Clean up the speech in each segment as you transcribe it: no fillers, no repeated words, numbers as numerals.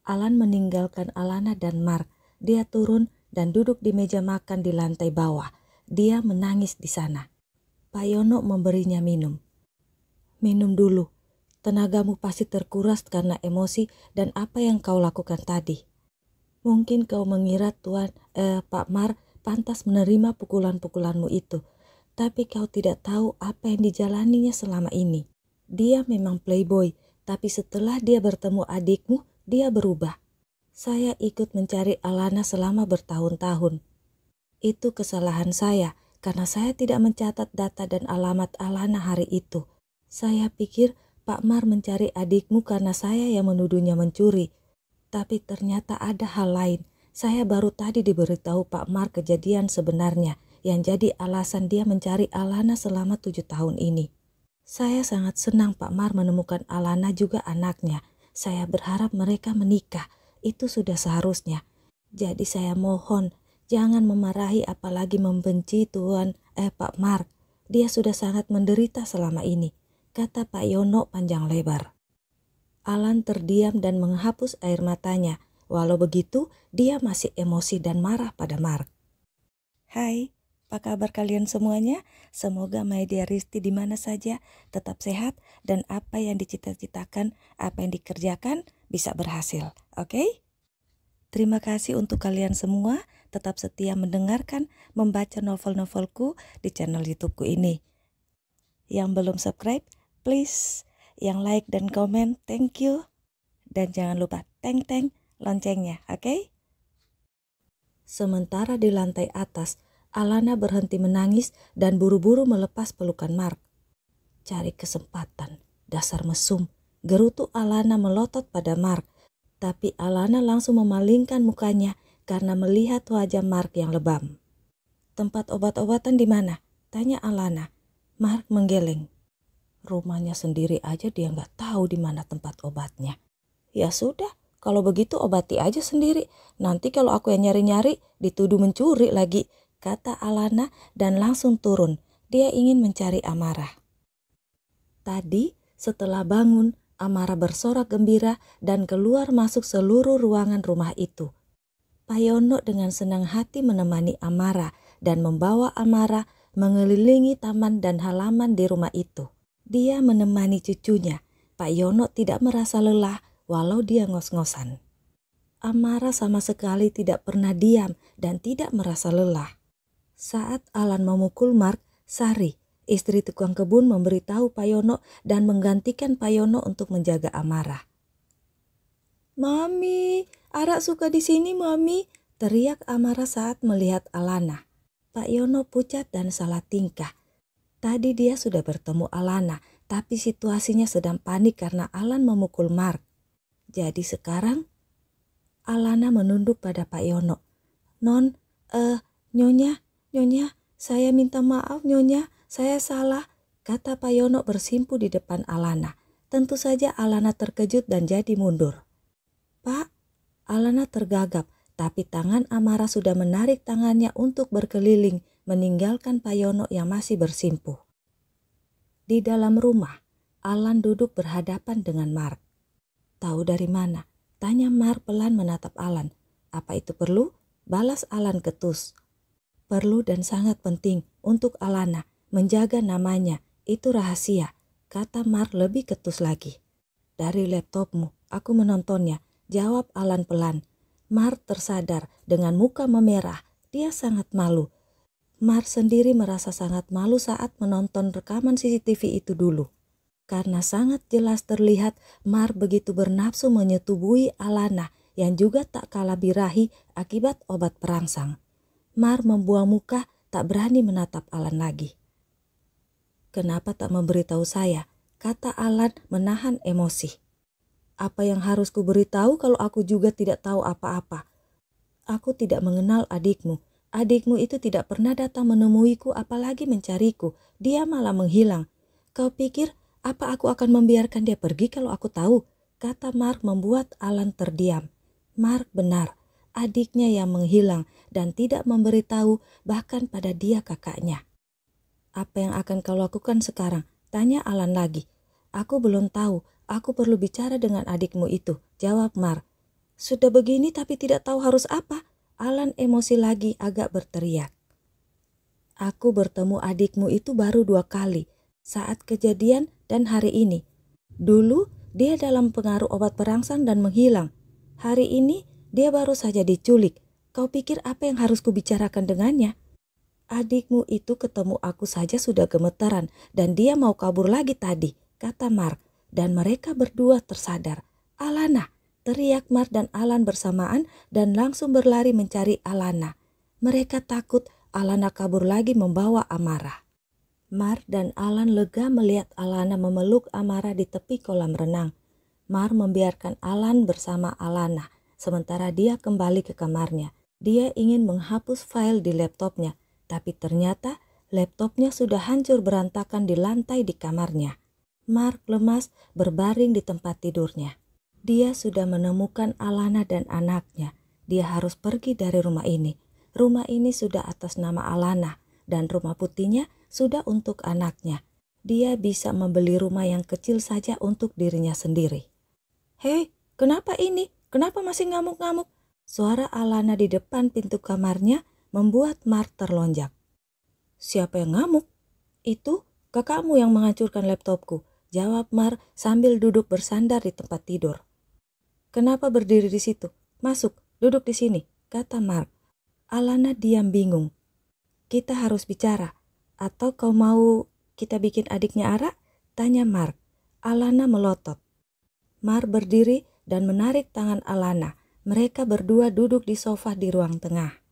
Alan meninggalkan Alana dan Mark. Dia turun dan duduk di meja makan di lantai bawah. Dia menangis di sana. Pak Yono memberinya minum. Minum dulu. Tenagamu pasti terkuras karena emosi dan apa yang kau lakukan tadi. Mungkin kau mengira Pak Mar pantas menerima pukulan-pukulanmu itu. Tapi kau tidak tahu apa yang dijalaninya selama ini. Dia memang playboy, tapi setelah dia bertemu adikmu, dia berubah. Saya ikut mencari Alana selama bertahun-tahun. Itu kesalahan saya, karena saya tidak mencatat data dan alamat Alana hari itu. Saya pikir Pak Mar mencari adikmu karena saya yang menuduhnya mencuri. Tapi ternyata ada hal lain. Saya baru tadi diberitahu Pak Mar kejadian sebenarnya yang jadi alasan dia mencari Alana selama 7 tahun ini. Saya sangat senang Pak Mar menemukan Alana juga anaknya. Saya berharap mereka menikah. Itu sudah seharusnya. Jadi saya mohon jangan memarahi apalagi membenci Pak Mar. Dia sudah sangat menderita selama ini, kata Pak Yono panjang lebar. Alan terdiam dan menghapus air matanya. Walau begitu, dia masih emosi dan marah pada Mark. Hai, apa kabar kalian semuanya? Semoga My Dear Risti di mana saja tetap sehat dan apa yang dicita-citakan, apa yang dikerjakan bisa berhasil. Oke? Terima kasih untuk kalian semua tetap setia mendengarkan, membaca novel-novelku di channel YouTubeku ini. Yang belum subscribe, please. Yang like dan komen, thank you. Dan jangan lupa teng-teng loncengnya, oke? Sementara di lantai atas, Alana berhenti menangis dan buru-buru melepas pelukan Mark. Cari kesempatan, dasar mesum. Gerutu Alana melotot pada Mark. Tapi Alana langsung memalingkan mukanya karena melihat wajah Mark yang lebam. Tempat obat-obatan di mana? Tanya Alana. Mark menggeleng. Rumahnya sendiri aja dia nggak tahu di mana tempat obatnya. Ya sudah, kalau begitu obati aja sendiri. Nanti kalau aku yang nyari-nyari, dituduh mencuri lagi, kata Alana dan langsung turun. Dia ingin mencari Amara. Tadi setelah bangun, Amara bersorak gembira dan keluar masuk seluruh ruangan rumah itu. Pak Yono dengan senang hati menemani Amara dan membawa Amara mengelilingi taman dan halaman di rumah itu. Dia menemani cucunya. Pak Yono tidak merasa lelah walau dia ngos-ngosan. Amara sama sekali tidak pernah diam dan tidak merasa lelah. Saat Alan memukul Mark, Sari, istri tukang kebun, memberitahu Pak Yono dan menggantikan Pak Yono untuk menjaga Amara. Mami, Ara suka di sini, Mami, teriak Amara saat melihat Alana. Pak Yono pucat dan salah tingkah. Tadi dia sudah bertemu Alana, tapi situasinya sedang panik karena Alan memukul Mark. Jadi sekarang Alana menunduk pada Pak Yono. Nyonya, saya minta maaf Nyonya, saya salah, kata Pak Yono bersimpu di depan Alana. Tentu saja Alana terkejut dan jadi mundur. Pak, Alana tergagap, tapi tangan Amara sudah menarik tangannya untuk berkeliling, meninggalkan Pak Yono yang masih bersimpu. Di dalam rumah, Alan duduk berhadapan dengan Mark. Tahu dari mana? Tanya Mark pelan menatap Alan. Apa itu perlu? Balas Alan ketus. Perlu dan sangat penting untuk Alana. Menjaga namanya, itu rahasia, kata Mark lebih ketus lagi. Dari laptopmu, aku menontonnya, jawab Alan pelan. Mark tersadar dengan muka memerah, dia sangat malu. Mark sendiri merasa sangat malu saat menonton rekaman CCTV itu dulu. Karena sangat jelas terlihat Mark begitu bernafsu menyetubui Alana yang juga tak kalah birahi akibat obat perangsang. Mark membuang muka, tak berani menatap Alan lagi. Kenapa tak memberitahu saya? Kata Alan menahan emosi. Apa yang harus kuberitahu kalau aku juga tidak tahu apa-apa? Aku tidak mengenal adikmu. Adikmu itu tidak pernah datang menemuiku apalagi mencariku. Dia malah menghilang. Kau pikir apa aku akan membiarkan dia pergi kalau aku tahu? Kata Mark membuat Alan terdiam. Mark benar. Adiknya yang menghilang dan tidak memberitahu bahkan pada dia kakaknya. Apa yang akan kau lakukan sekarang? Tanya Alan lagi. Aku belum tahu, aku perlu bicara dengan adikmu itu, jawab Mark. Sudah begini tapi tidak tahu harus apa. Alan emosi lagi agak berteriak. Aku bertemu adikmu itu baru 2 kali, saat kejadian dan hari ini. Dulu dia dalam pengaruh obat perangsang dan menghilang. Hari ini dia baru saja diculik. Kau pikir apa yang harus kubicarakan dengannya? Adikmu itu ketemu aku saja sudah gemetaran dan dia mau kabur lagi tadi, kata Mark. Dan mereka berdua tersadar. Alana, teriak Mark dan Alan bersamaan dan langsung berlari mencari Alana. Mereka takut Alana kabur lagi membawa Amara. Mark dan Alan lega melihat Alana memeluk Amara di tepi kolam renang. Mark membiarkan Alan bersama Alana, sementara dia kembali ke kamarnya. Dia ingin menghapus file di laptopnya, tapi ternyata laptopnya sudah hancur berantakan di lantai di kamarnya. Mark lemas berbaring di tempat tidurnya. Dia sudah menemukan Alana dan anaknya. Dia harus pergi dari rumah ini. Rumah ini sudah atas nama Alana dan rumah putihnya sudah untuk anaknya. Dia bisa membeli rumah yang kecil saja untuk dirinya sendiri. Hei, kenapa ini? Kenapa masih ngamuk-ngamuk? Suara Alana di depan pintu kamarnya membuat Mark terlonjak. Siapa yang ngamuk? Itu kakakmu yang menghancurkan laptopku, jawab Mark sambil duduk bersandar di tempat tidur. Kenapa berdiri di situ? Masuk, duduk di sini, kata Mark. Alana diam bingung. Kita harus bicara. Atau kau mau kita bikin adiknya Ara? Tanya Mark. Alana melotot. Mark berdiri dan menarik tangan Alana. Mereka berdua duduk di sofa di ruang tengah.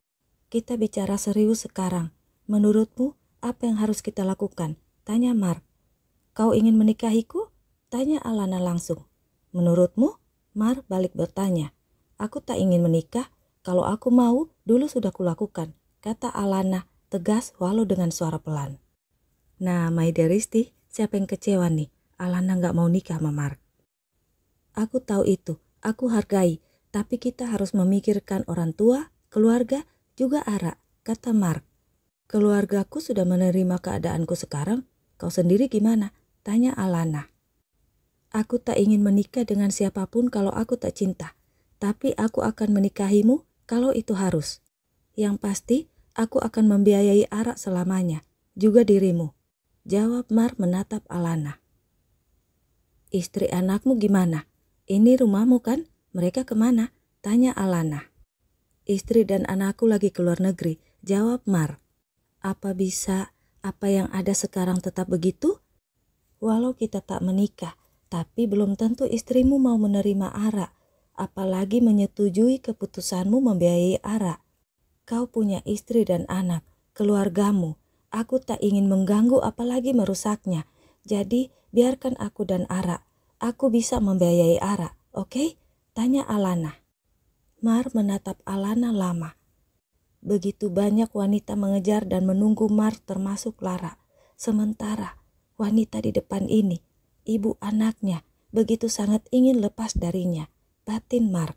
Kita bicara serius sekarang. Menurutmu apa yang harus kita lakukan? Tanya Mark. Kau ingin menikahiku? Tanya Alana langsung. Menurutmu? Mark balik bertanya. Aku tak ingin menikah. Kalau aku mau, dulu sudah kulakukan, kata Alana tegas walau dengan suara pelan. Nah, my dearisti, siapa yang kecewa nih? Alana gak mau nikah sama Mark. Aku tahu itu, aku hargai, tapi kita harus memikirkan orang tua, keluarga, juga Ara, kata Mark. Keluargaku sudah menerima keadaanku sekarang, kau sendiri gimana? Tanya Alana. Aku tak ingin menikah dengan siapapun kalau aku tak cinta, tapi aku akan menikahimu kalau itu harus. Yang pasti, aku akan membiayai Ara selamanya, juga dirimu. Jawab Mark menatap Alana. Istri anakmu gimana? Ini rumahmu kan? Mereka kemana? Tanya Alana. Istri dan anakku lagi keluar negeri, jawab Mark. Apa bisa apa yang ada sekarang tetap begitu? Walau kita tak menikah, tapi belum tentu istrimu mau menerima Ara, apalagi menyetujui keputusanmu membiayai Ara. Kau punya istri dan anak, keluargamu. Aku tak ingin mengganggu apalagi merusaknya. Jadi biarkan aku dan Ara. Aku bisa membiayai Ara, oke? Tanya Alana. Mark menatap Alana lama. Begitu banyak wanita mengejar dan menunggu Mark termasuk Lara. Sementara wanita di depan ini, ibu anaknya, begitu sangat ingin lepas darinya. Batin Mark.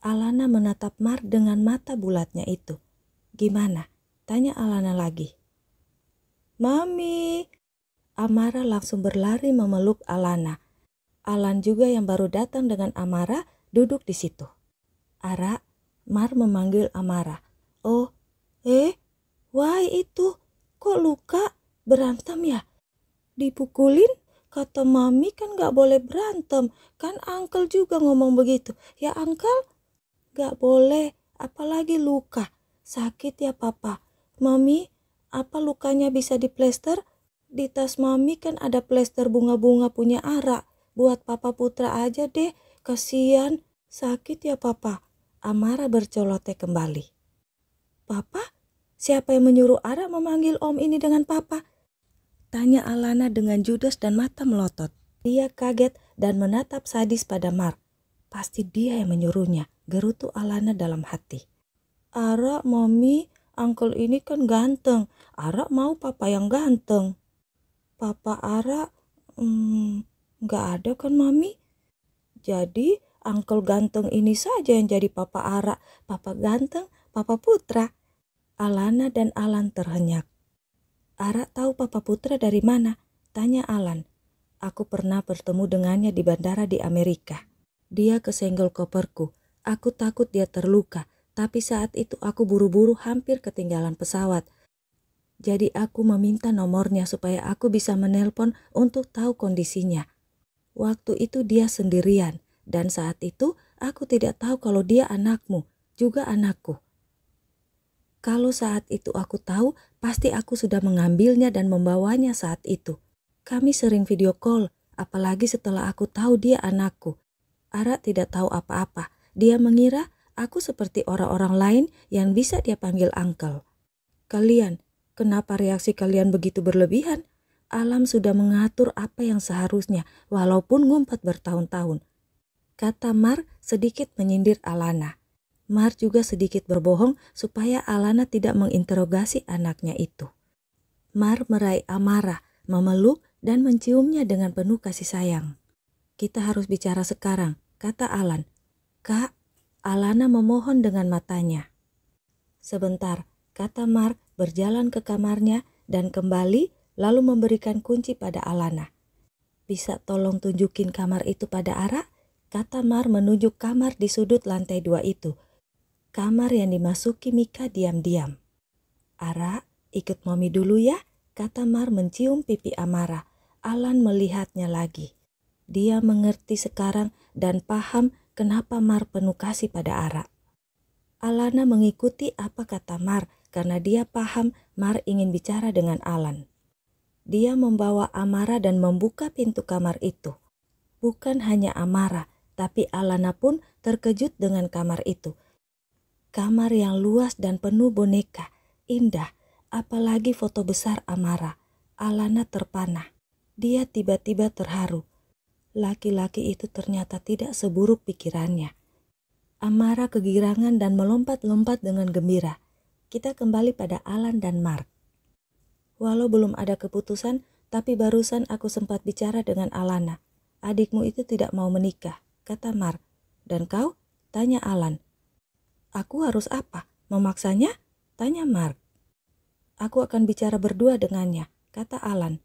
Alana menatap Mark dengan mata bulatnya itu. Gimana? Tanya Alana lagi. Mami. Amara langsung berlari memeluk Alana. Alan juga yang baru datang dengan Amara duduk di situ. Ara, Mark memanggil Amara. Oh, why itu? Kok luka? Berantem ya? Dipukulin? Kata mami kan gak boleh berantem. Kan uncle juga ngomong begitu. Ya uncle? Gak boleh, apalagi luka. Sakit ya papa. Mami, apa lukanya bisa diplester? Di tas mami kan ada plester bunga-bunga punya Ara. Buat papa Putra aja deh, kasihan. Sakit ya papa. Amara bercelote kembali. Papa? Siapa yang menyuruh Ara memanggil om ini dengan papa? Tanya Alana dengan judes dan mata melotot. Dia kaget dan menatap sadis pada Mark. Pasti dia yang menyuruhnya, gerutu Alana dalam hati. Ara, mami, uncle ini kan ganteng. Ara mau papa yang ganteng. Papa Ara, gak ada kan mami? Jadi uncle ganteng ini saja yang jadi papa Ara. Papa ganteng, papa Putra. Alana dan Alan terhenyak. Ara tahu papa Putra dari mana? Tanya Alan. Aku pernah bertemu dengannya di bandara di Amerika. Dia kesenggol koperku. Aku takut dia terluka, tapi saat itu aku buru-buru hampir ketinggalan pesawat. Jadi aku meminta nomornya supaya aku bisa menelpon untuk tahu kondisinya. Waktu itu dia sendirian, dan saat itu aku tidak tahu kalau dia anakmu, juga anakku. Kalau saat itu aku tahu, pasti aku sudah mengambilnya dan membawanya saat itu. Kami sering video call, apalagi setelah aku tahu dia anakku. Ara tidak tahu apa-apa. Dia mengira aku seperti orang-orang lain yang bisa dia panggil uncle. Kalian, kenapa reaksi kalian begitu berlebihan? Alam sudah mengatur apa yang seharusnya, walaupun ngumpet bertahun-tahun. Kata Mar sedikit menyindir Alana. Mar juga sedikit berbohong supaya Alana tidak menginterogasi anaknya itu. Mar meraih Amara, memeluk dan menciumnya dengan penuh kasih sayang. Kita harus bicara sekarang, kata Alan. Kak, Alana memohon dengan matanya. Sebentar, kata Mar berjalan ke kamarnya dan kembali lalu memberikan kunci pada Alana. Bisa tolong tunjukin kamar itu pada Ara? Kata Mar menunjuk kamar di sudut lantai 2 itu. Kamar yang dimasuki Mika diam-diam. Ara, ikut Mami dulu ya, kata Mar mencium pipi Amara. Alan melihatnya lagi. Dia mengerti sekarang dan paham kenapa Mar penuh kasih pada Ara. Alana mengikuti apa kata Mar karena dia paham Mar ingin bicara dengan Alan. Dia membawa Amara dan membuka pintu kamar itu. Bukan hanya Amara, tapi Alana pun terkejut dengan kamar itu. Kamar yang luas dan penuh boneka, indah, apalagi foto besar Amara. Alana terpana. Dia tiba-tiba terharu. Laki-laki itu ternyata tidak seburuk pikirannya. Amara kegirangan dan melompat-lompat dengan gembira. Kita kembali pada Alan dan Mark. Walau belum ada keputusan, tapi barusan aku sempat bicara dengan Alana. Adikmu itu tidak mau menikah, kata Mark. Dan kau? Tanya Alan. Aku harus apa? Memaksanya? Tanya Mark. Aku akan bicara berdua dengannya, kata Alan.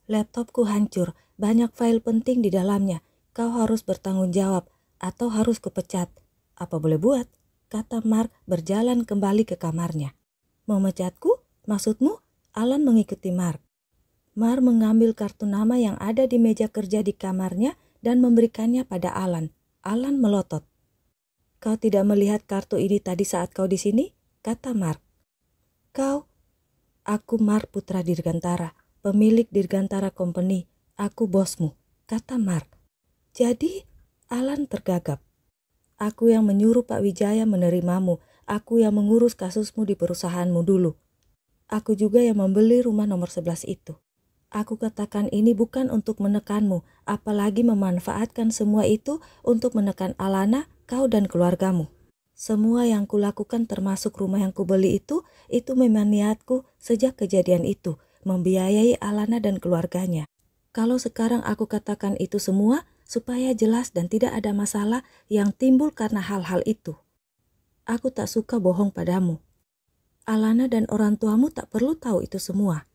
Laptopku hancur, banyak file penting di dalamnya. Kau harus bertanggung jawab atau harus kupecat. Apa boleh buat? Kata Mark berjalan kembali ke kamarnya. Memecatku? Maksudmu? Alan mengikuti Mark. Mark mengambil kartu nama yang ada di meja kerja di kamarnya dan memberikannya pada Alan. Alan melotot. Kau tidak melihat kartu ini tadi saat kau di sini? Kata Mark. Kau? Aku Mark Putra Dirgantara, pemilik Dirgantara Company. Aku bosmu, kata Mark. Jadi, Alan tergagap. Aku yang menyuruh Pak Wijaya menerimamu. Aku yang mengurus kasusmu di perusahaanmu dulu. Aku juga yang membeli rumah nomor 11 itu. Aku katakan ini bukan untuk menekanmu, apalagi memanfaatkan semua itu untuk menekan Alana, kau dan keluargamu. Semua yang kulakukan termasuk rumah yang kubeli itu memang niatku sejak kejadian itu, membiayai Alana dan keluarganya. Kalau sekarang aku katakan itu semua supaya jelas dan tidak ada masalah yang timbul karena hal-hal itu. Aku tak suka bohong padamu. Alana dan orang tuamu tak perlu tahu itu semua.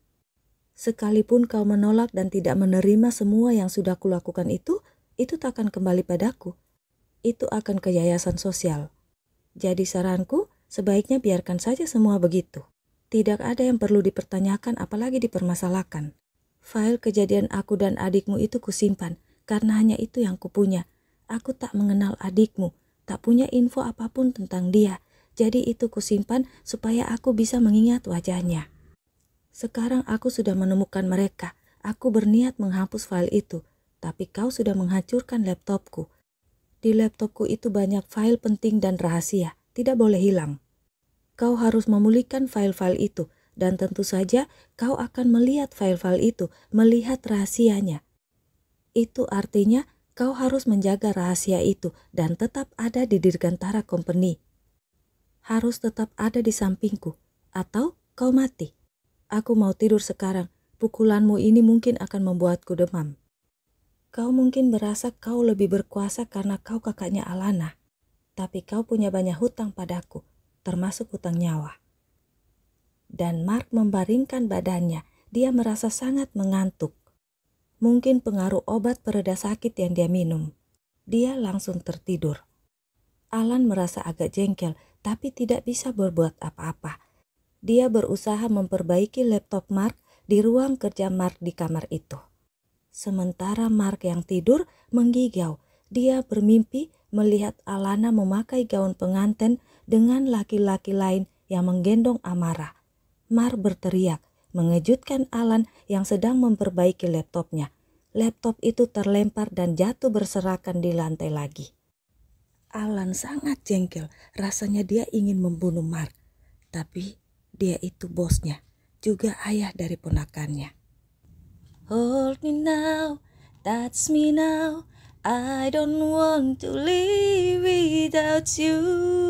Sekalipun kau menolak dan tidak menerima semua yang sudah kulakukan itu tak akan kembali padaku. Itu akan ke yayasan sosial. Jadi saranku, sebaiknya biarkan saja semua begitu. Tidak ada yang perlu dipertanyakan apalagi dipermasalahkan. File kejadian aku dan adikmu itu kusimpan, karena hanya itu yang kupunya. Aku tak mengenal adikmu, tak punya info apapun tentang dia. Jadi itu kusimpan supaya aku bisa mengingat wajahnya. Sekarang aku sudah menemukan mereka. Aku berniat menghapus file itu, tapi kau sudah menghancurkan laptopku. Di laptopku itu banyak file penting dan rahasia, tidak boleh hilang. Kau harus memulihkan file-file itu, dan tentu saja kau akan melihat file-file itu, melihat rahasianya. Itu artinya kau harus menjaga rahasia itu dan tetap ada di Dirgantara Company. Harus tetap ada di sampingku, atau kau mati. Aku mau tidur sekarang, pukulanmu ini mungkin akan membuatku demam. Kau mungkin berasa kau lebih berkuasa karena kau kakaknya Alana. Tapi kau punya banyak hutang padaku, termasuk hutang nyawa. Dan Mark membaringkan badannya, dia merasa sangat mengantuk. Mungkin pengaruh obat pereda sakit yang dia minum. Dia langsung tertidur. Alan merasa agak jengkel, tapi tidak bisa berbuat apa-apa. Dia berusaha memperbaiki laptop Mark di ruang kerja Mark di kamar itu. Sementara Mark yang tidur menggigau, dia bermimpi melihat Alana memakai gaun pengantin dengan laki-laki lain yang menggendong Amara. Mark berteriak, mengejutkan Alan yang sedang memperbaiki laptopnya. Laptop itu terlempar dan jatuh berserakan di lantai lagi. Alan sangat jengkel, rasanya dia ingin membunuh Mark. Tapi dia itu bosnya, juga ayah dari ponakannya. Hold me now, touch me now, I don't want to live without you.